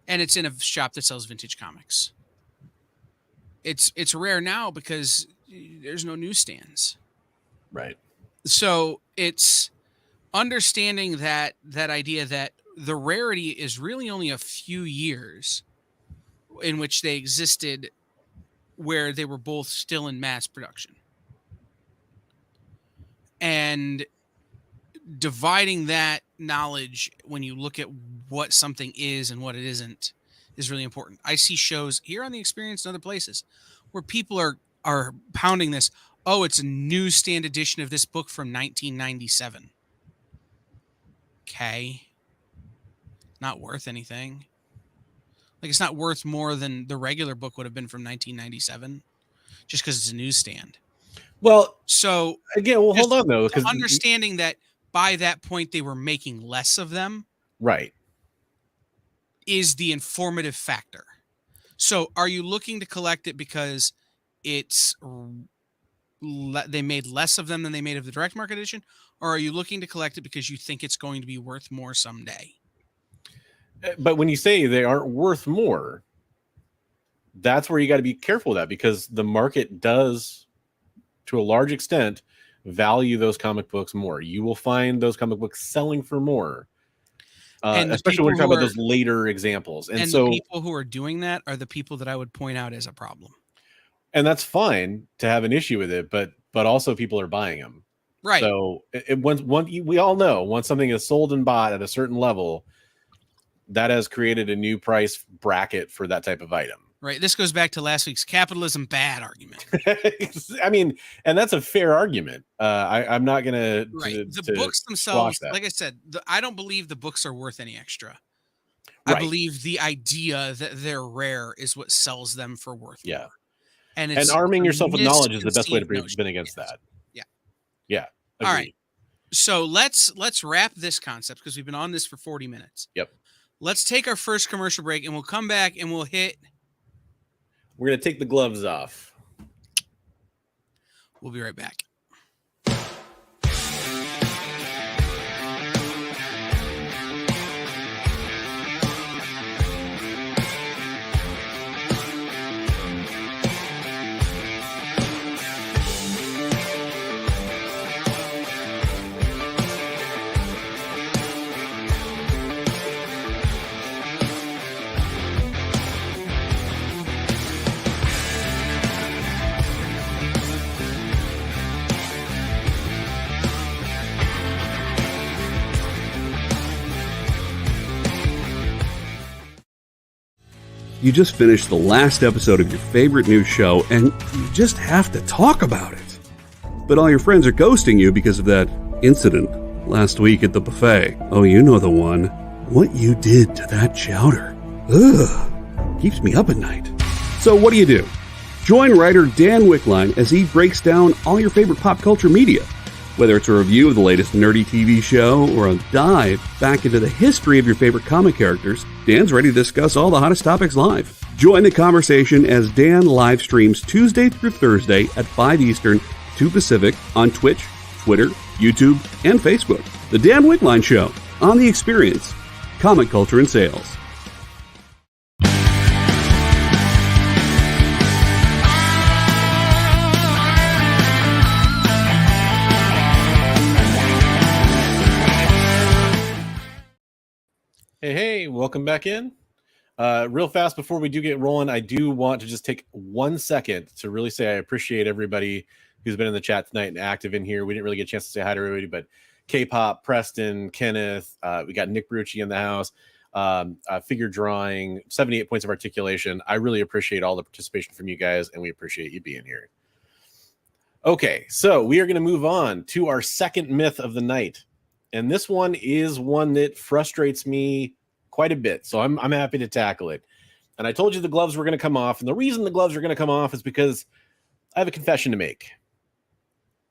and it's in a shop that sells vintage comics. It's rare now because there's no newsstands. Right. So it's understanding that idea that the rarity is really only a few years in which they existed, where they were both still in mass production. And dividing that knowledge when you look at what something is and what it isn't is really important. I see shows here on The Experience and other places where people are pounding this. Oh, it's a newsstand edition of this book from 1997. Okay. Not worth anything. Like, it's not worth more than the regular book would have been from 1997 just because it's a newsstand. Well, so again, hold on though, because understanding that by that point they were making less of them, right, is the informative factor. So are you looking to collect it because it's they made less of them than they made of the direct market edition, or are you looking to collect it because you think it's going to be worth more someday? But when you say they aren't worth more, that's where you got to be careful of that, because the market does, to a large extent, value those comic books more. You will find those comic books selling for more. And especially when you're talking about those later examples. And so the people who are doing that are the people that I would point out as a problem. And that's fine to have an issue with it, but also people are buying them. Right. So we all know once something is sold and bought at a certain level, that has created a new price bracket for that type of item. Right. This goes back to last week's capitalism bad argument. I mean, and that's a fair argument. I'm not going to. Right. The books themselves, like I said, I don't believe the books are worth any extra. Right. I believe the idea that they're rare is what sells them for worth more. And arming yourself with knowledge is the best way to prevent against that. Yeah. Agreed. All right. So let's wrap this concept because we've been on this for 40 minutes. Yep. Let's take our first commercial break and we'll come back and we'll hit. We're going to take the gloves off. We'll be right back. You just finished the last episode of your favorite news show, and you just have to talk about it. But all your friends are ghosting you because of that incident last week at the buffet. Oh, you know the one. What you did to that chowder. Ugh. Keeps me up at night. So what do? Join writer Dan Wickline as he breaks down all your favorite pop culture media. Whether it's a review of the latest nerdy TV show or a dive back into the history of your favorite comic characters, Dan's ready to discuss all the hottest topics live. Join the conversation as Dan live streams Tuesday through Thursday at 5 Eastern, 2 Pacific on Twitch, Twitter, YouTube, and Facebook. The Dan Wickline Show, on The Experience, Comic Culture and Sales. Hey, welcome back in. Real fast before we do get rolling, I do want to just take 1 second to really say I appreciate everybody who's been in the chat tonight and active in here. We didn't really get a chance to say hi to everybody, but K-Pop, Preston, Kenneth, we got Nick Brucci in the house, figure drawing, 78 points of articulation. I really appreciate all the participation from you guys, and we appreciate you being here. Okay, so we are going to move on to our second myth of the night. And this one is one that frustrates me quite a bit. So I'm happy to tackle it. And I told you the gloves were going to come off. And the reason the gloves are going to come off is because I have a confession to make.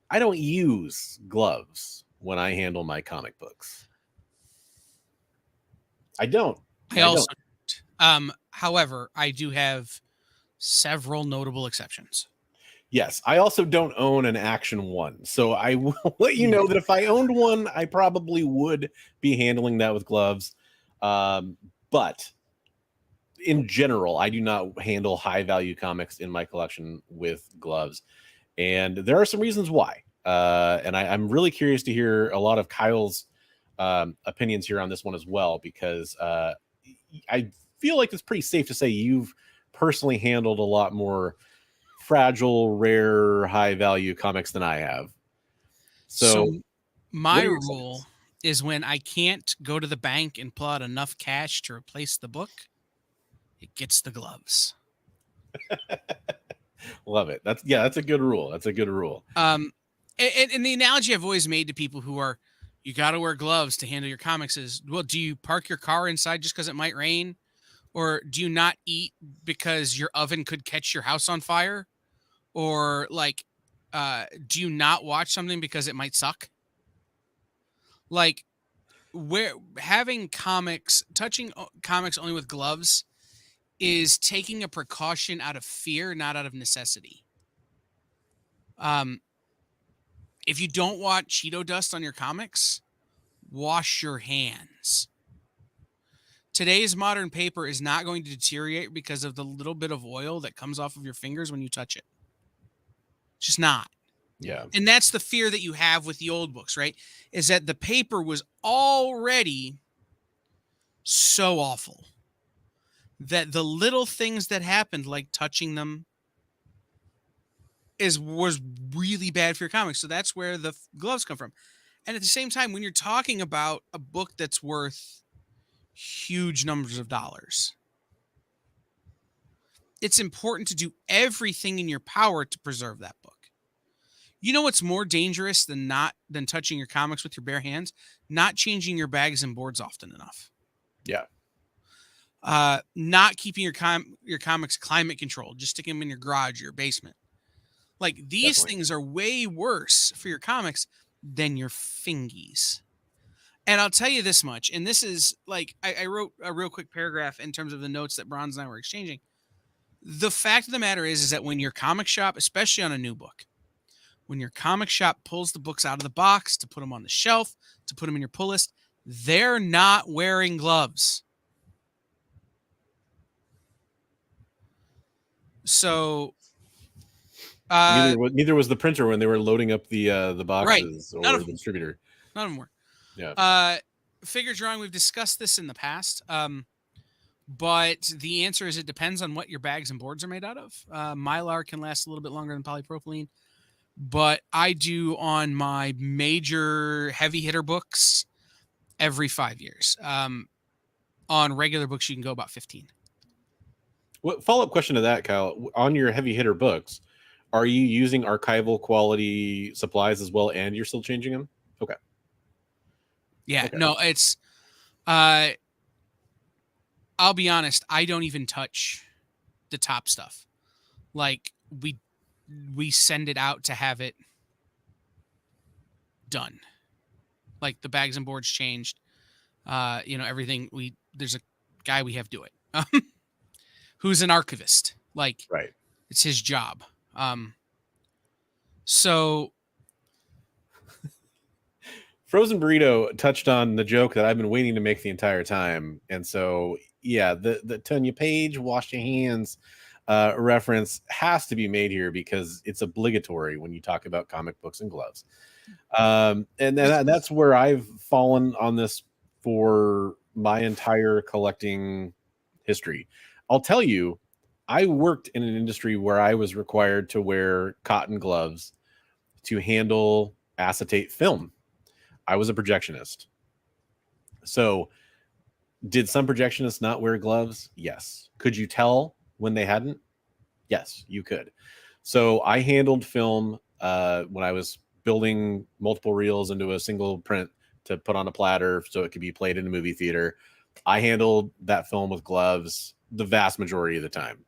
I don't use gloves when I handle my comic books. I don't. I also don't. However, I do have several notable exceptions. Yes, I also don't own an Action 1. So I will let you know that if I owned one, I probably would be handling that with gloves. But in general, I do not handle high-value comics in my collection with gloves. And there are some reasons why. And I'm really curious to hear a lot of Kyle's opinions here on this one as well, because I feel like it's pretty safe to say you've personally handled a lot more fragile, rare, high-value comics than I have. So my rule is when I can't go to the bank and pull out enough cash to replace the book, it gets the gloves. Love it. That's a good rule. That's a good rule. And the analogy I've always made to people who are, you got to wear gloves to handle your comics is, well, do you park your car inside just because it might rain? Or do you not eat because your oven could catch your house on fire? Or like, do you not watch something because it might suck? Like, where having touching comics only with gloves is taking a precaution out of fear, not out of necessity. If you don't want Cheeto dust on your comics, wash your hands. Today's modern paper is not going to deteriorate because of the little bit of oil that comes off of your fingers when you touch it. Just not. Yeah. And that's the fear that you have with the old books, right? Is that the paper was already so awful that the little things that happened, like touching them, was really bad for your comics. So that's where the gloves come from. And at the same time, when you're talking about a book that's worth huge numbers of dollars, it's important to do everything in your power to preserve that book. You know what's more dangerous than touching your comics with your bare hands? Not changing your bags and boards often enough. Yeah. Not keeping your comics climate controlled. Just sticking them in your garage or your basement. Like, these Definitely. things are way worse for your comics than your fingies. And I'll tell you this much, and this is like, I wrote a real quick paragraph in terms of the notes that Bronze and I were exchanging. The fact of the matter is that when your comic shop, especially on a new book, when your comic shop pulls the books out of the box to put them on the shelf, to put them in your pull list, they're not wearing gloves. So neither was the printer when they were loading up the boxes, right. or the distributor. None of them were. Yeah. Figure drawing, we've discussed this in the past. But the answer is it depends on what your bags and boards are made out of. Mylar can last a little bit longer than polypropylene, but I do on my major heavy hitter books every 5 years. On regular books, you can go about 15. What follow-up question to that, Kyle? On your heavy hitter books, are you using archival quality supplies as well, and you're still changing them? Okay. Yeah, Okay. no, it's I'll be honest, I don't even touch the top stuff. Like, we send it out to have it done. Like, the bags and boards changed. Everything. There's a guy we have do it. Who's an archivist. Like, right. It's his job. So Frozen Burrito touched on the joke that I've been waiting to make the entire time. And so, yeah, the turn your page, wash your hands reference has to be made here because it's obligatory when you talk about comic books and gloves. And that's where I've fallen on this for my entire collecting history. I'll tell you, I worked in an industry where I was required to wear cotton gloves to handle acetate film. I was a projectionist. So did some projectionists not wear gloves? Yes. Could you tell when they hadn't? Yes, you could. So I handled film when I was building multiple reels into a single print to put on a platter so it could be played in a movie theater. I handled that film with gloves the vast majority of the time.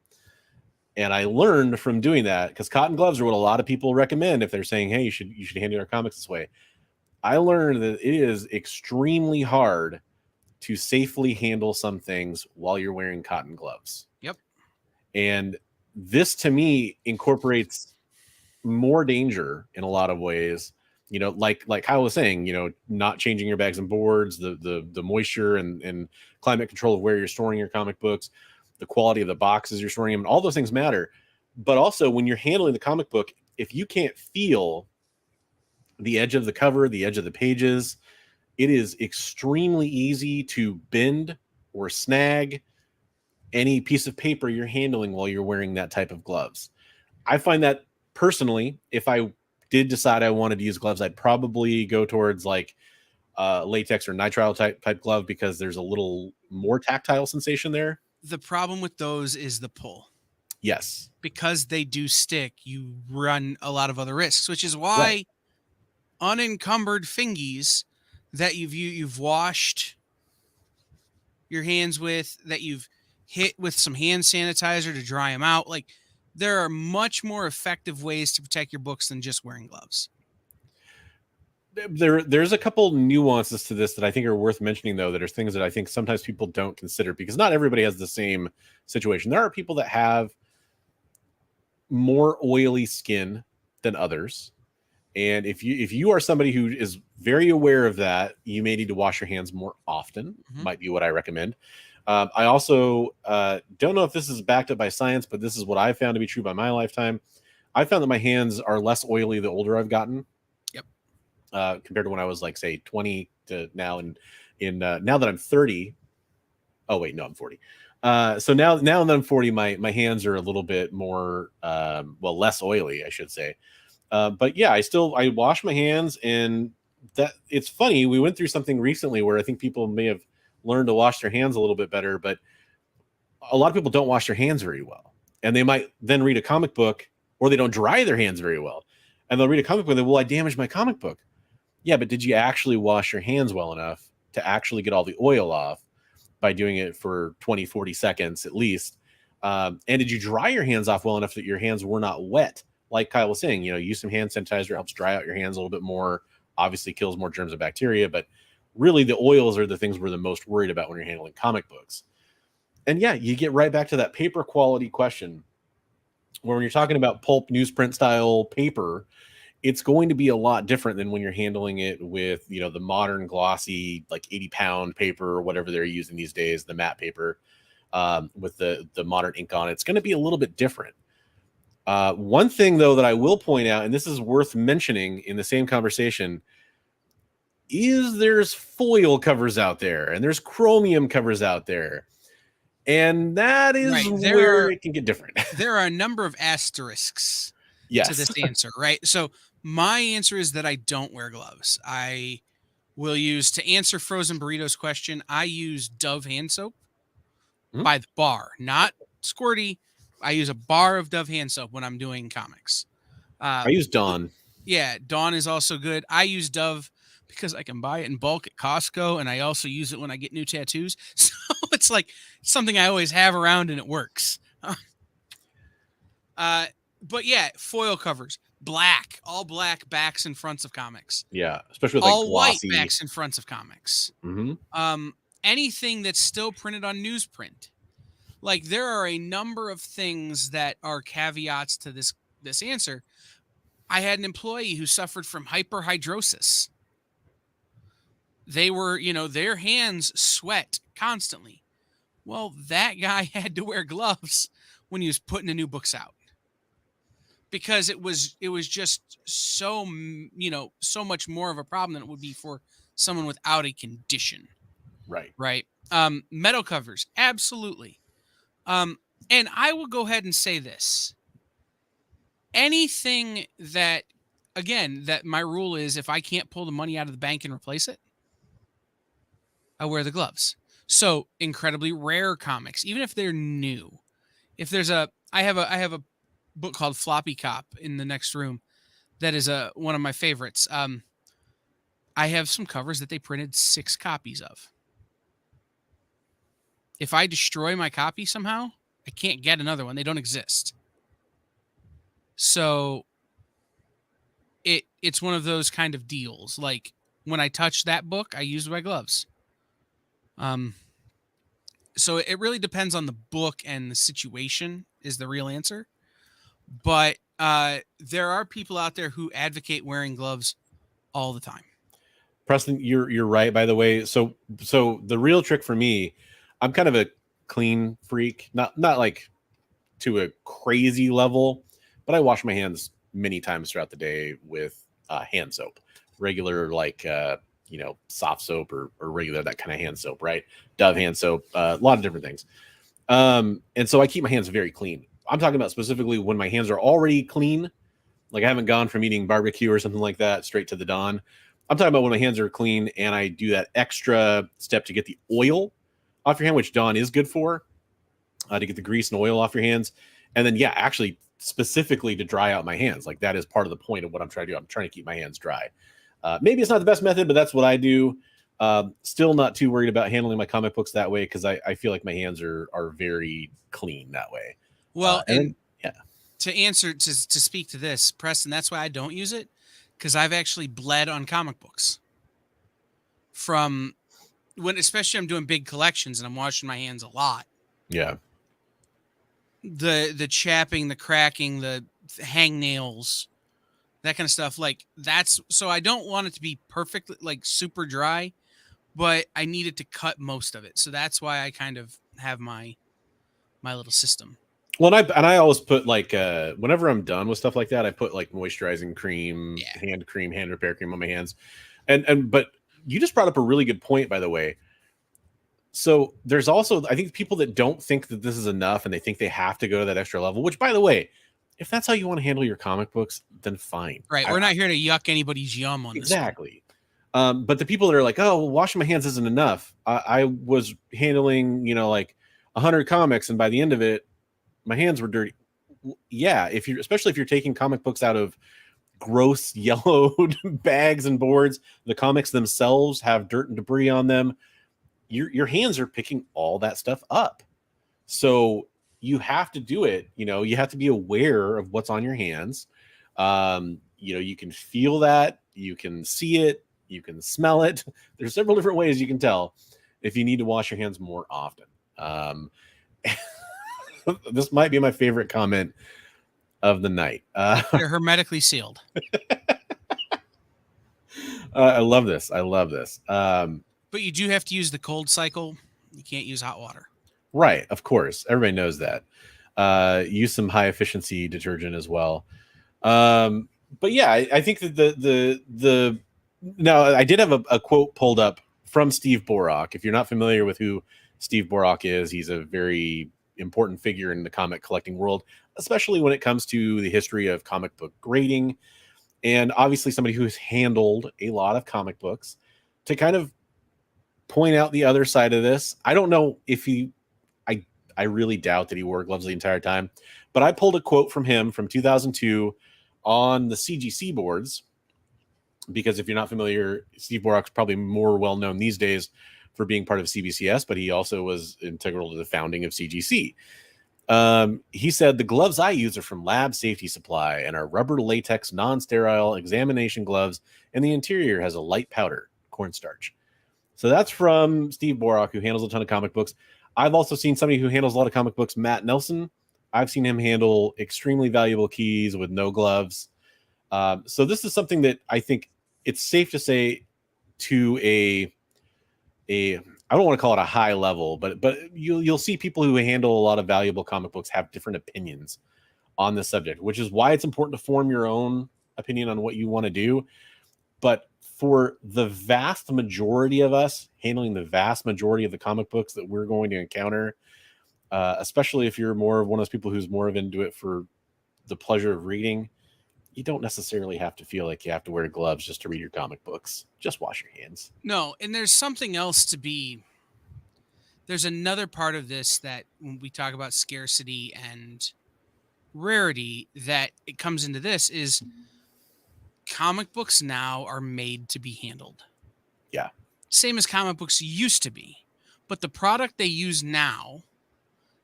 And I learned from doing that, because cotton gloves are what a lot of people recommend if they're saying, hey, you should handle your comics this way. I learned that it is extremely hard to safely handle some things while you're wearing cotton gloves. Yep. And this, to me, incorporates more danger in a lot of ways. Like Kyle was saying, not changing your bags and boards, the moisture and climate control of where you're storing your comic books, the quality of the boxes you're storing them, and all those things matter. But also, when you're handling the comic book, if you can't feel the edge of the cover, the edge of the pages, it is extremely easy to bend or snag any piece of paper you're handling while you're wearing that type of gloves. I find that personally, if I did decide I wanted to use gloves, I'd probably go towards like latex or nitrile type glove, because there's a little more tactile sensation there. The problem with those is the pull. Yes. Because they do stick, you run a lot of other risks, which is why unencumbered fingies that you've washed your hands with, that you've hit with some hand sanitizer to dry them out, like, there are much more effective ways to protect your books than just wearing gloves. There's a couple nuances to this that I think are worth mentioning, though, that are things that I think sometimes people don't consider, because not everybody has the same situation. There are people that have more oily skin than others. And if you are somebody who is very aware of that, you may need to wash your hands more often. Might be what I recommend. I also don't know if this is backed up by science, but this is what I found to be true by my lifetime. I found that my hands are less oily the older I've gotten. Yep. Compared to when I was like, say, 20 to now, and now that I'm 30. Oh wait, no, I'm 40. So now that I'm 40, my hands are a little bit more, less oily, I should say. But yeah, I wash my hands, and that it's funny. We went through something recently where I think people may have learned to wash their hands a little bit better, but a lot of people don't wash their hands very well, and they might then read a comic book, or they don't dry their hands very well, and they'll read a comic book and they, well, I damaged my comic book. Yeah, but did you actually wash your hands well enough to actually get all the oil off by doing it for 20, 40 seconds at least? And did you dry your hands off well enough that your hands were not wet? Like Kyle was saying, use some hand sanitizer, helps dry out your hands a little bit more, obviously kills more germs and bacteria, but really the oils are the things we're the most worried about when you're handling comic books. And yeah, you get right back to that paper quality question, where when you're talking about pulp newsprint style paper, it's going to be a lot different than when you're handling it with, the modern glossy, like 80-pound paper or whatever they're using these days, the matte paper, with the modern ink on it. It's going to be a little bit different. One thing, though, that I will point out, and this is worth mentioning in the same conversation, is there's foil covers out there, and there's chromium covers out there. And that is where it can get different. There are a number of asterisks to this answer, right? So my answer is that I don't wear gloves. I will use, to answer Frozen Burritos question, I use Dove hand soap by the bar, not squirty. I use a bar of Dove hand soap when I'm doing comics. I use Dawn. Yeah, Dawn is also good. I use Dove because I can buy it in bulk at Costco, and I also use it when I get new tattoos. So it's like something I always have around, and it works. But yeah, foil covers, black, all black backs and fronts of comics. Yeah, especially with all glossy white backs and fronts of comics. Mm-hmm. Anything that's still printed on newsprint. Like, there are a number of things that are caveats to this answer. I had an employee who suffered from hyperhidrosis. They were, their hands sweat constantly. Well, that guy had to wear gloves when he was putting the new books out, because it was just so, so much more of a problem than it would be for someone without a condition. Right. Metal covers, absolutely. And I will go ahead and say this. Anything that, again, that my rule is, if I can't pull the money out of the bank and replace it, I wear the gloves. So incredibly rare comics, even if they're new. If there's I have a book called Floppy Cop in the next room that is one of my favorites. I have some covers that they printed 6 copies of. If I destroy my copy somehow, I can't get another one. They don't exist. So it's one of those kind of deals. Like, when I touch that book, I use my gloves. So it really depends on the book and the situation is the real answer. But there are people out there who advocate wearing gloves all the time. Preston, you're right, by the way. So the real trick for me, I'm kind of a clean freak, not like to a crazy level, but I wash my hands many times throughout the day with hand soap, regular, like soft soap or regular, that kind of hand soap, right? Dove hand soap, a lot of different things. And so I keep my hands very clean. I'm talking about specifically when my hands are already clean, like I haven't gone from eating barbecue or something like that straight to the dawn. I'm talking about when my hands are clean and I do that extra step to get the oil off your hand, which Dawn is good for, to get the grease and oil off your hands. And then, yeah, actually specifically to dry out my hands. Like, that is part of the point of what I'm trying to do. I'm trying to keep my hands dry. Maybe it's not the best method, but that's what I do. Still not too worried about handling my comic books that way, because I feel like my hands are very clean that way. Well, to speak to this, Preston, that's why I don't use it, because I've actually bled on comic books from when, especially I'm doing big collections and I'm washing my hands a lot. Yeah. The chapping, the cracking, the hangnails, that kind of stuff. Like, that's, so I don't want it to be perfectly, like, super dry, but I need it to cut most of it. So that's why I kind of have my little system. Well, and I always put like whenever I'm done with stuff like that, I put like moisturizing cream, hand repair cream on my hands. But you just brought up a really good point, by the way. So there's also, I think, people that don't think that this is enough and they think they have to go to that extra level, which, by the way, if that's how you want to handle your comic books, then fine. Right. We're not here to yuck anybody's yum on this. Exactly. But the people that are like, oh, well, washing my hands isn't enough. I was handling, like 100 comics, and by the end of it, my hands were dirty. Yeah, especially if you're taking comic books out of gross yellowed bags and boards, the comics themselves have dirt and debris on them. Your hands are picking all that stuff up. So you have to do it. You have to be aware of what's on your hands. You can feel that, you can see it, you can smell it. There's several different ways you can tell if you need to wash your hands more often. This might be my favorite comment of the night. They're hermetically sealed. I love this. But you do have to use the cold cycle. You can't use hot water. Right. Of course. Everybody knows that. Use some high efficiency detergent as well. But yeah, I think that now I did have a quote pulled up from Steve Borak. If you're not familiar with who Steve Borak is, he's a very important figure in the comic collecting world, especially when it comes to the history of comic book grading, and obviously somebody who's handled a lot of comic books to kind of point out the other side of this. I don't know if I really doubt that he wore gloves the entire time, but I pulled a quote from him from 2002 on the CGC boards, because if you're not familiar, Steve Borak's probably more well-known these days for being part of CBCS, but he also was integral to the founding of CGC. He said, "The gloves I use are from Lab Safety Supply and are rubber latex, non-sterile examination gloves, and the interior has a light powder, cornstarch." So that's from Steve Borak, who handles a ton of comic books. I've also seen somebody who handles a lot of comic books, Matt Nelson. I've seen him handle extremely valuable keys with no gloves. So this is something that I think it's safe to say to I don't want to call it a high level, but you'll see people who handle a lot of valuable comic books have different opinions on this subject, which is why it's important to form your own opinion on what you want to do. But for the vast majority of us handling the vast majority of the comic books that we're going to encounter, especially if you're more of one of those people who's more of into it for the pleasure of reading, you don't necessarily have to feel like you have to wear gloves just to read your comic books. Just wash your hands. No, and there's something else there's another part of this that when we talk about scarcity and rarity, that it comes into this is comic books now are made to be handled. Yeah. Same as comic books used to be. But the product they use now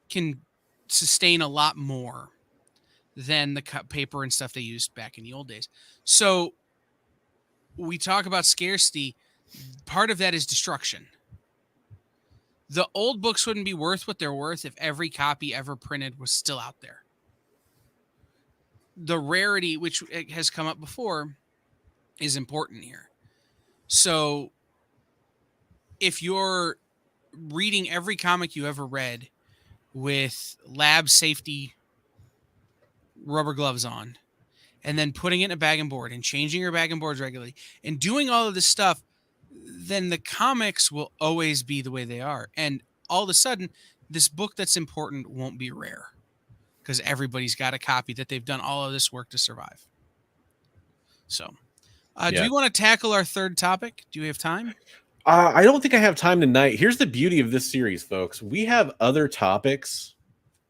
can sustain a lot more than the paper and stuff they used back in the old days. So we talk about scarcity. Part of that is destruction. The old books wouldn't be worth what they're worth if every copy ever printed was still out there. The rarity, which has come up before, is important here. So if you're reading every comic you ever read with lab safety rubber gloves on, and then putting it in a bag and board and changing your bag and boards regularly and doing all of this stuff, then the comics will always be the way they are. And all of a sudden, this book that's important won't be rare because everybody's got a copy that they've done all of this work to survive. So, do we want to tackle our third topic? Do we have time? I don't think I have time tonight. Here's the beauty of this series, folks. We have other topics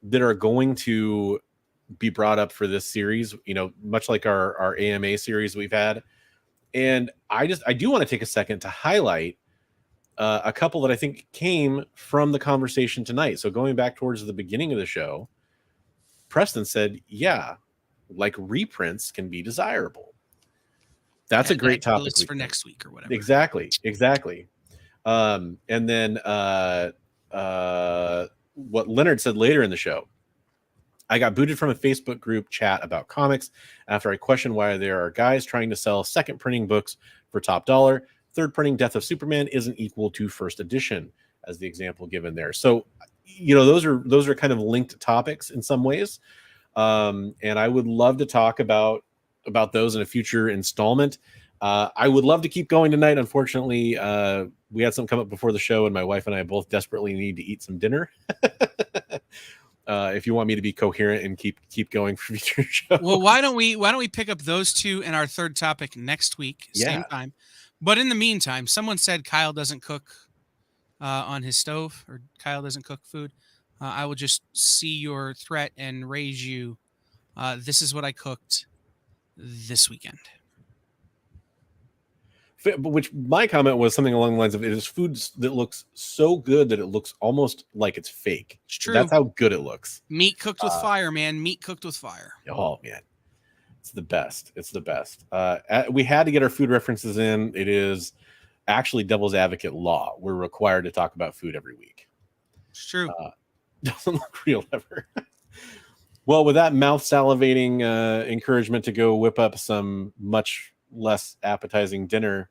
that are going to be brought up for this series, much like our AMA series we've had. And I do want to take a second to highlight a couple that I think came from the conversation tonight. So going back towards the beginning of the show, Preston said, yeah, like reprints can be desirable. That's a great topic for next week or whatever. Exactly. And then what Leonard said later in the show, I got booted from a Facebook group chat about comics after I questioned why there are guys trying to sell second printing books for top dollar. Third printing Death of Superman isn't equal to first edition, as the example given there. So those are kind of linked topics in some ways. And I would love to talk about those in a future installment. I would love to keep going tonight. Unfortunately, we had something come up before the show, and my wife and I both desperately need to eat some dinner. If you want me to be coherent and keep going for future shows. Well, why don't we pick up those two and our third topic next week, same time. But in the meantime, someone said Kyle doesn't cook on his stove, or Kyle doesn't cook food. I will just see your threat and raise you. This is what I cooked this weekend. Which my comment was something along the lines of, it is food that looks so good that it looks almost like it's fake. It's true. That's how good it looks. Meat cooked with fire, man. Meat cooked with fire. Oh, man. It's the best. It's the best. We had to get our food references in. It is actually devil's advocate law. We're required to talk about food every week. It's true. Doesn't look real ever. Well, with that mouth salivating encouragement to go whip up some much less appetizing dinner,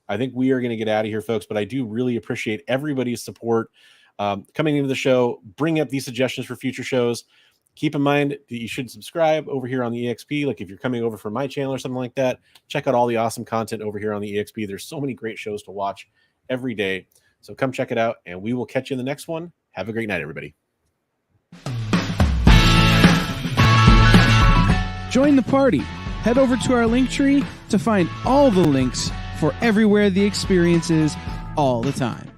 I think we are going to get out of here, folks. But I do really appreciate everybody's support coming into the show, bring up these suggestions for future shows. Keep in mind that you should subscribe over here on the EXP. Like if you're coming over from my channel or something like that, check out all the awesome content over here on the EXP. There's so many great shows to watch every day. So come check it out, and we will catch you in the next one. Have a great night, everybody. Join the party. Head over to our link tree to find all the links for everywhere the experience is all the time.